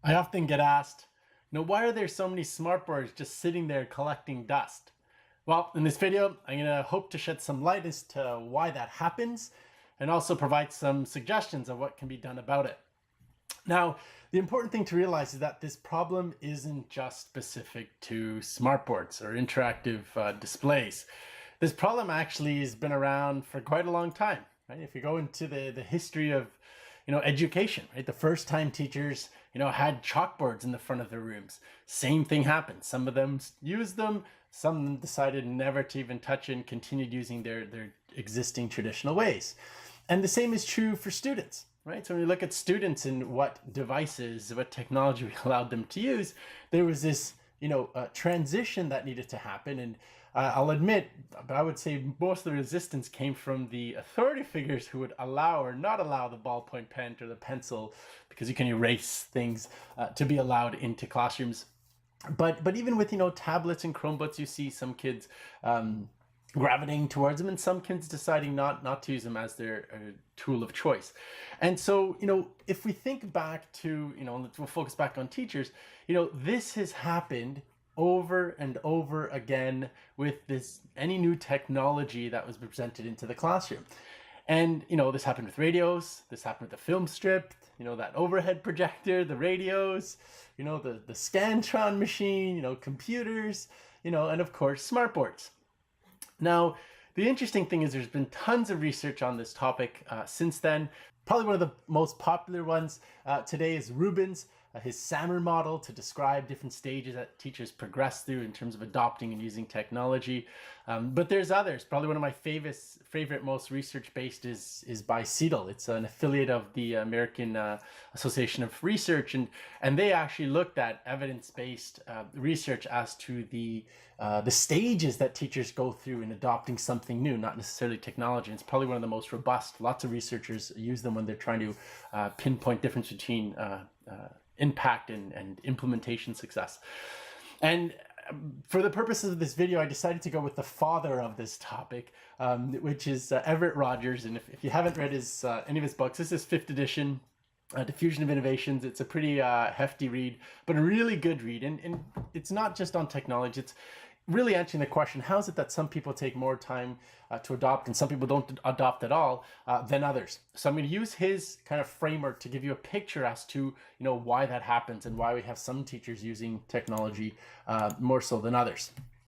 I often get asked, why are there so many smartboards just sitting there collecting dust? Well, in this video, I'm going to hope to shed some light as to why that happens and also provide some suggestions of what can be done about it. Now, the important thing to realize is that this problem isn't just specific to smartboards or interactive displays. This problem actually has been around for quite a long time, right? If you go into the history of education, right? The first time teachers, had chalkboards in the front of their rooms, same thing happened. Some of them used them, some decided never to even touch it and continued using their existing traditional ways. And the same is true for students, right? So when you look at students and what devices, what technology we allowed them to use, there was this transition that needed to happen. And I'll admit, but I would say most of the resistance came from the authority figures who would allow or not allow the ballpoint pen or the pencil, because you can erase things, to be allowed into classrooms. But even with tablets and Chromebooks, you see some kids gravitating towards them and some kids deciding not to use them as their tool of choice. And so, if we think back to, we'll focus back on teachers, this has happened over and over again with any new technology that was presented into the classroom. And, this happened with radios, this happened with the film strip, that overhead projector, the radios, the Scantron machine, computers, and of course, smartboards. Now, the interesting thing is there's been tons of research on this topic since then. Probably one of the most popular ones today is Ruben's, his SAMR model to describe different stages that teachers progress through in terms of adopting and using technology. But there's others. Probably one of my favorite most research-based is by SEDL. It's an affiliate of the American Association of Research, and they actually looked at evidence-based research as to the stages that teachers go through in adopting something new, not necessarily technology. And it's probably one of the most robust. Lots of researchers use them when they're trying to pinpoint difference between impact and implementation success. And for the purposes of this video, I decided to go with the father of this topic, which is Everett Rogers. And if you haven't read any of his books, this is 5th edition, Diffusion of Innovations. It's a pretty hefty read, but a really good read. And it's not just on technology. It's really answering the question, how is it that some people take more time to adopt and some people don't adopt at all than others? So I'm going to use his kind of framework to give you a picture as to, why that happens and why we have some teachers using technology more so than others.